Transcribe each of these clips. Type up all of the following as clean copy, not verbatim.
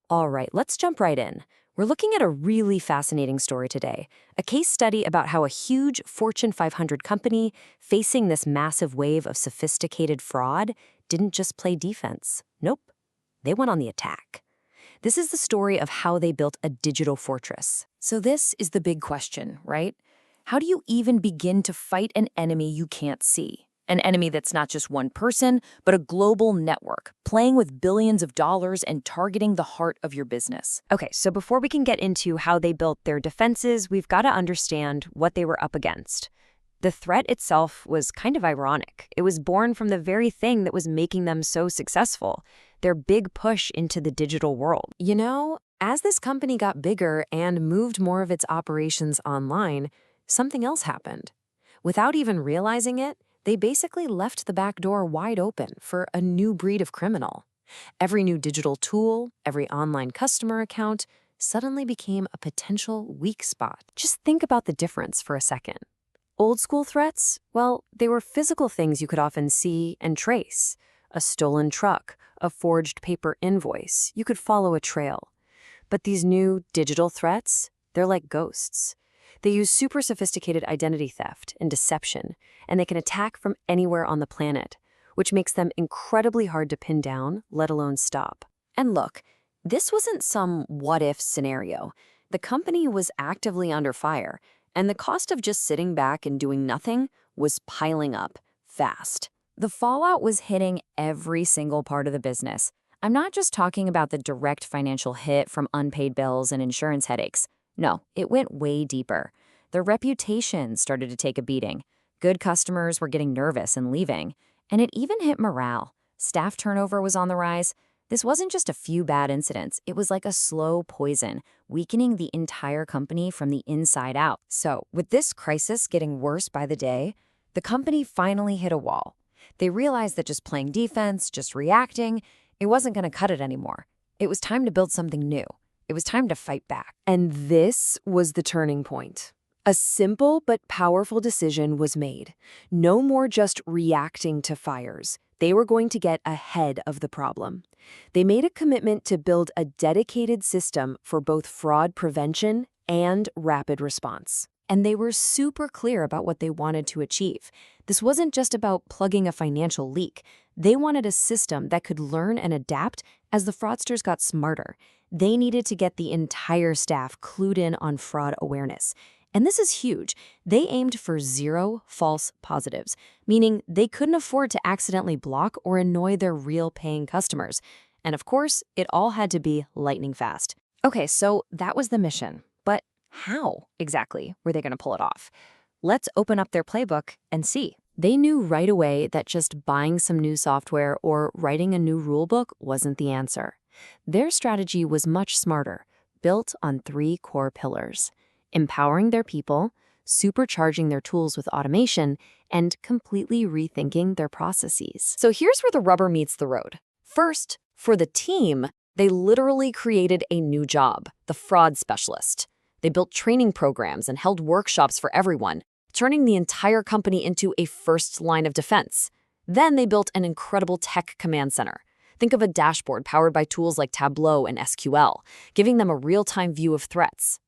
All right, let's jump right in. We're looking at a really fascinating story today, a case study about how a huge Fortune 500 company facing this massive wave of sophisticated fraud didn't just play defense. Nope, they went on the attack. This is the story of how they built a digital fortress. So this is the big question, right? How do you even begin to fight an enemy you can't see? An enemy that's not just one person, but a global network, playing with billions of dollars and targeting the heart of your business. Okay, so before we can get into how they built their defenses, we've got to understand what they were up against. The threat itself was kind of ironic. It was born from the very thing that was making them so successful, their big push into the digital world. You know, as this company got bigger and moved more of its operations online, something else happened. Without even realizing it, they basically left the back door wide open for a new breed of criminal. Every new digital tool, every online customer account suddenly became a potential weak spot. Just think about the difference for a second. Old school threats, well, they were physical things you could often see and trace. A stolen truck, a forged paper invoice, you could follow a trail. But these new digital threats, they're like ghosts. They use super sophisticated identity theft and deception, and they can attack from anywhere on the planet, which makes them incredibly hard to pin down, let alone stop. And look, this wasn't some what-if scenario. The company was actively under fire, and the cost of just sitting back and doing nothing was piling up fast. The fallout was hitting every single part of the business. I'm not just talking about the direct financial hit from unpaid bills and insurance headaches. No, it went way deeper. Their reputation started to take a beating. Good customers were getting nervous and leaving. And it even hit morale. Staff turnover was on the rise. This wasn't just a few bad incidents. It was like a slow poison, weakening the entire company from the inside out. So, with this crisis getting worse by the day, the company finally hit a wall. They realized that just playing defense, just reacting, it wasn't going to cut it anymore. It was time to build something new. It was time to fight back. And this was the turning point. A simple but powerful decision was made. No more just reacting to fires. They were going to get ahead of the problem. They made a commitment to build a dedicated system for both fraud prevention and rapid response. And they were super clear about what they wanted to achieve. This wasn't just about plugging a financial leak. They wanted a system that could learn and adapt as the fraudsters got smarter. They needed to get the entire staff clued in on fraud awareness. And this is huge. They aimed for 0 false positives, meaning they couldn't afford to accidentally block or annoy their real paying customers. And of course, it all had to be lightning fast. Okay, so that was the mission. But how exactly were they going to pull it off? Let's open up their playbook and see. They knew right away that just buying some new software or writing a new rulebook wasn't the answer. Their strategy was much smarter, built on 3 core pillars: empowering their people, supercharging their tools with automation, and completely rethinking their processes. So here's where the rubber meets the road. First, for the team, they literally created a new job, the fraud specialist. They built training programs and held workshops for everyone, turning the entire company into a first line of defense. Then they built an incredible tech command center. Think of a dashboard powered by tools like Tableau and SQL, giving them a real-time view of threats.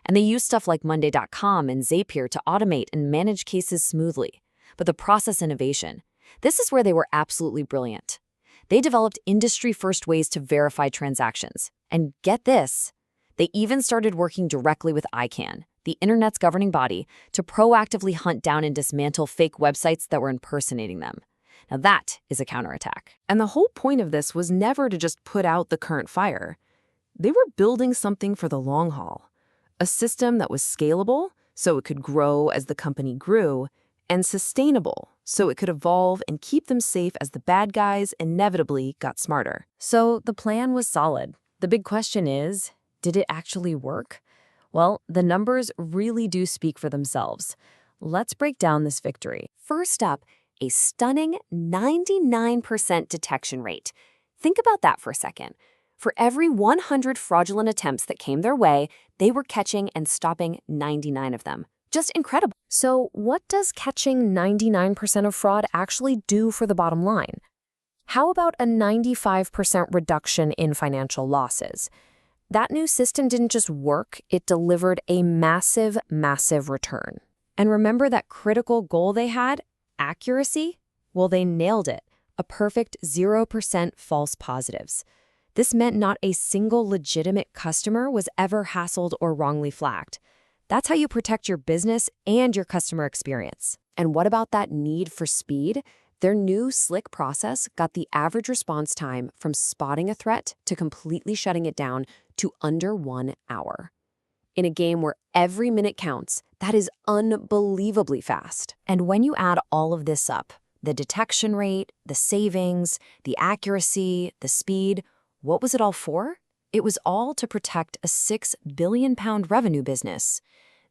And they used stuff like Monday.com and Zapier to automate and manage cases smoothly. But the process innovation, this is where they were absolutely brilliant. They developed industry-first ways to verify transactions. And get this, they even started working directly with ICANN, the internet's governing body, to proactively hunt down and dismantle fake websites that were impersonating them. Now that is a counterattack. And the whole point of this was never to just put out the current fire. They were building something for the long haul. A system that was scalable, so it could grow as the company grew, and sustainable, so it could evolve and keep them safe as the bad guys inevitably got smarter. So the plan was solid. The big question is, did it actually work? Well, the numbers really do speak for themselves. Let's break down this victory. First up, a stunning 99% detection rate. Think about that for a second. For every 100 fraudulent attempts that came their way, they were catching and stopping 99 of them. Just incredible. So what does catching 99% of fraud actually do for the bottom line? How about a 95% reduction in financial losses? That new system didn't just work, it delivered a massive, massive return. And remember that critical goal they had? Accuracy? Well, they nailed it. A perfect 0% false positives. This meant not a single legitimate customer was ever hassled or wrongly flagged. That's how you protect your business and your customer experience. And what about that need for speed? Their new slick process got the average response time from spotting a threat to completely shutting it down to under 1 hour. In a game where every minute counts, that is unbelievably fast. And when you add all of this up, the detection rate, the savings, the accuracy, the speed, what was it all for? It was all to protect a £6 billion revenue business.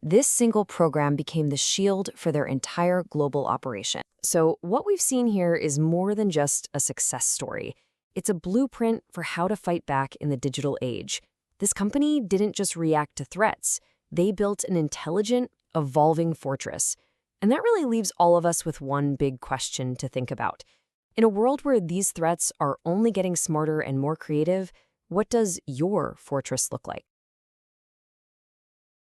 This single program became the shield for their entire global operation. So what we've seen here is more than just a success story. It's a blueprint for how to fight back in the digital age. This company didn't just react to threats. They built an intelligent, evolving fortress. And that really leaves all of us with one big question to think about. In a world where these threats are only getting smarter and more creative, what does your fortress look like?